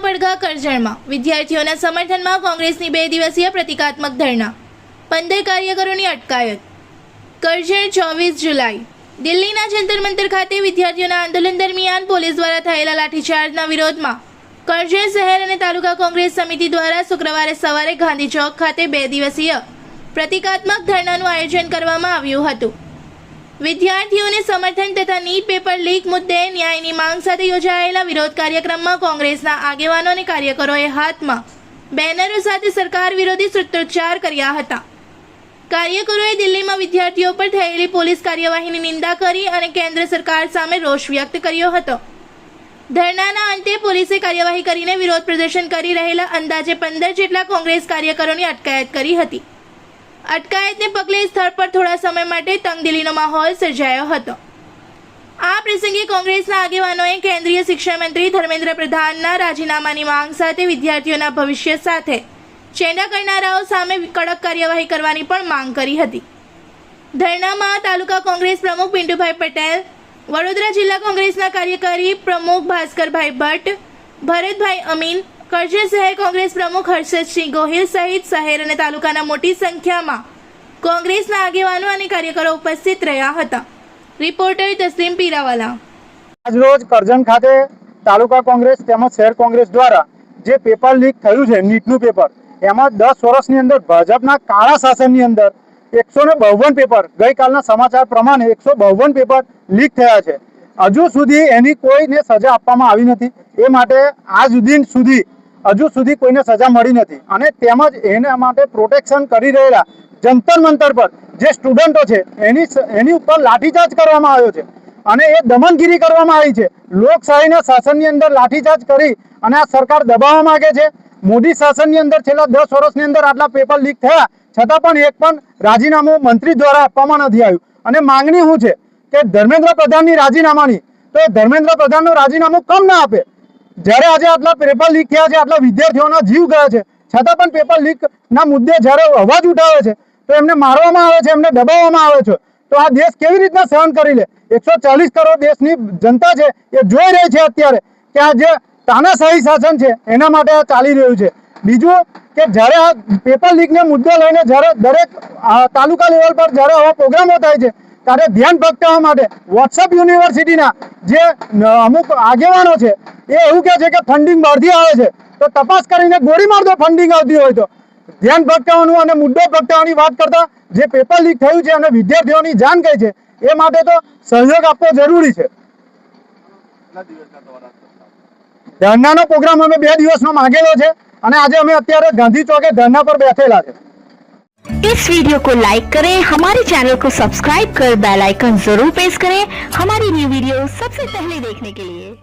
પડઘા કરજણમાં વિદ્યાર્થીઓના સમર્થનમાં કોંગ્રેસની 2 દિવસીય પ્રતિકાત્મક ધરણા, 15 કાર્યકરોની અટકાયત. કરજણ 24 જુલાઈ. દિલ્હીના જંતર મંતર ખાતે વિદ્યાર્થીઓના આંદોલન દરમિયાન પોલીસ દ્વારા થયેલા લાઠીચાર્જના વિરોધમાં કરજણ શહેર અને તાલુકા કોંગ્રેસ સમિતિ દ્વારા શુક્રવારે સવારે ગાંધી ચોક ખાતે 2 દિવસીય પ્રતિકાત્મક ધરણાનું આયોજન કરવામાં આવ્યું હતું. વિદ્યાર્થીઓને સમર્થન તથા નીટ પેપર લીક મુદ્દે ન્યાયની માંગ સાથે યોજાયેલા વિરોધ કાર્યક્રમમાં કોંગ્રેસના આગેવાનો અને કાર્યકરોએ હાથમાં બેનરો સાથે સરકાર વિરોધી સૂત્રોચ્ચાર કર્યા હતા. કાર્યકરોએ દિલ્હીમાં વિદ્યાર્થીઓ પર થયેલી પોલીસ કાર્યવાહીની નિંદા કરી અને કેન્દ્ર સરકાર સામે રોષ વ્યક્ત કર્યો હતો. ધરણાના અંતે પોલીસે કાર્યવાહી કરીને વિરોધ પ્રદર્શન કરી રહેલા અંદાજે 15 જેટલા કોંગ્રેસ કાર્યકરોની અટકાયત કરી હતી. અટકાયતને પગલે સ્થળ પર થોડા સમય માટે તંગદિલીનો માહોલ સર્જાયો હતો. આ પ્રસંગે કોંગ્રેસના આગેવાનોએ કેન્દ્રીય શિક્ષણ મંત્રી ધર્મેન્દ્ર પ્રધાનના રાજીનામાની માંગ સાથે વિદ્યાર્થીઓના ભવિષ્ય સાથે ચેડા કરનારાઓ સામે કડક કાર્યવાહી કરવાની પણ માંગ કરી હતી. ધરણામાં તાલુકા કોંગ્રેસ પ્રમુખ પિન્ટુભાઈ પટેલ, વડોદરા જિલ્લા કોંગ્રેસના કાર્યકારી પ્રમુખ ભાસ્કરભાઈ ભટ્ટ, ભરતભાઈ અમીન, કરજણ શહેર કોંગ્રેસ પ્રમુખ હર્ષદસિંહ ગોહિલ સહિત શહેર અને તાલુકાના મોટી સંખ્યામાં કોંગ્રેસના આગેવાનો અને કાર્યકરો ઉપસ્થિત રહ્યા હતા. રિપોર્ટર તસ્લીમ પીરાવાલા. આજરોજ કરજણ ખાતે તાલુકા કોંગ્રેસ તેમજ શહેર કોંગ્રેસ દ્વારા જે પેપર લીક થયું છે, નીટનું પેપર, એમાં 10 વર્ષની અંદર ભાજપના કાળા શાસનની અંદર 152 પેપર, ગઈકાલના સમાચાર પ્રમાણે 152 પેપર લીક થયા છે. હજુ સુધી એની કોઈને સજા આપવામાં આવી નથી. એ માટે આજ સુધી હજુ સુધી કોઈને સજા મળી નથી. અને તેમજ એના માટે પ્રોટેક્શન કરી રહેલા જંતર મંતર પર જે સ્ટુડન્ટો છે એની ઉપર લાઠીચાર્જ કરવામાં આવ્યો છે અને એ દમનગીરી કરવામાં આવી છે. લોકશાહીના શાસનની અંદર લાઠીચાર્જ કરી અને આ સરકાર દબાવવા માંગે છે. મોદી શાસનની અંદર છેલ્લા 10 વર્ષની અંદર આટલા પેપર લીક થયા છતાં પણ એક પણ રાજીનામું મંત્રી દ્વારા આપવામાં નથી આવ્યું. અને માંગણી શું છે કે ધર્મેન્દ્ર પ્રધાનની રાજીનામાની, તો એ ધર્મેન્દ્ર પ્રધાનનું રાજીનામું કેમ ના આપે? જ્યારે આજે આટલા પેપર લીક થયા છે, આટલા વિદ્યાર્થીઓના જીવ ગયા છે, છતાં પણ પેપર લીકના મુદ્દે જ્યારે અવાજ ઉઠાવે છે તો એમને મારવામાં આવે છે, એમને દબાવવામાં આવે છે. તો આ દેશ કેવી રીતના સહન કરી લે? 140 કરોડ દેશની જનતા છે એ જોઈ રહી છે અત્યારે કે આ જે તાનાશાહી શાસન છે એના માટે આ ચાલી રહ્યું છે. બીજું કે જ્યારે આ પેપર લીકને મુદ્દો લઈને જ્યારે દરેક તાલુકા લેવલ પર જ્યારે આવા પ્રોગ્રામો થાય છે ત્યારે ધ્યાન ભટકાવવા માટે વોટ્સઅપ યુનિવર્સિટીના જે અમુક આગેવાનો છે એ એવું કહે છે કે ફંડિંગ બહારથી આવે છે, તો તપાસ કરીને ગોળી માર દો ફંડિંગ આવતી હોય તો. ધ્યાન ભટકાવવાનું અને મુદ્દો ભટકાવવાની વાત કરતા જે પેપર લીક થયું છે અને વિદ્યાર્થીઓની જાન ગઈ છે એ માટે તો સહયોગ આપવો જરૂરી છે. ધરનાનો પ્રોગ્રામ અમે 2 દિવસનો માંગેલો છે અને આજે અમે અત્યારે ગાंधी चौक धरना पर बैठेला है. इस वीडियो को लाइक करें, हमारे चैनल को सब्सक्राइब कर बेल आइकन जरूर प्रेस करें हमारी न्यू वीडियो सबसे पहले देखने के लिए.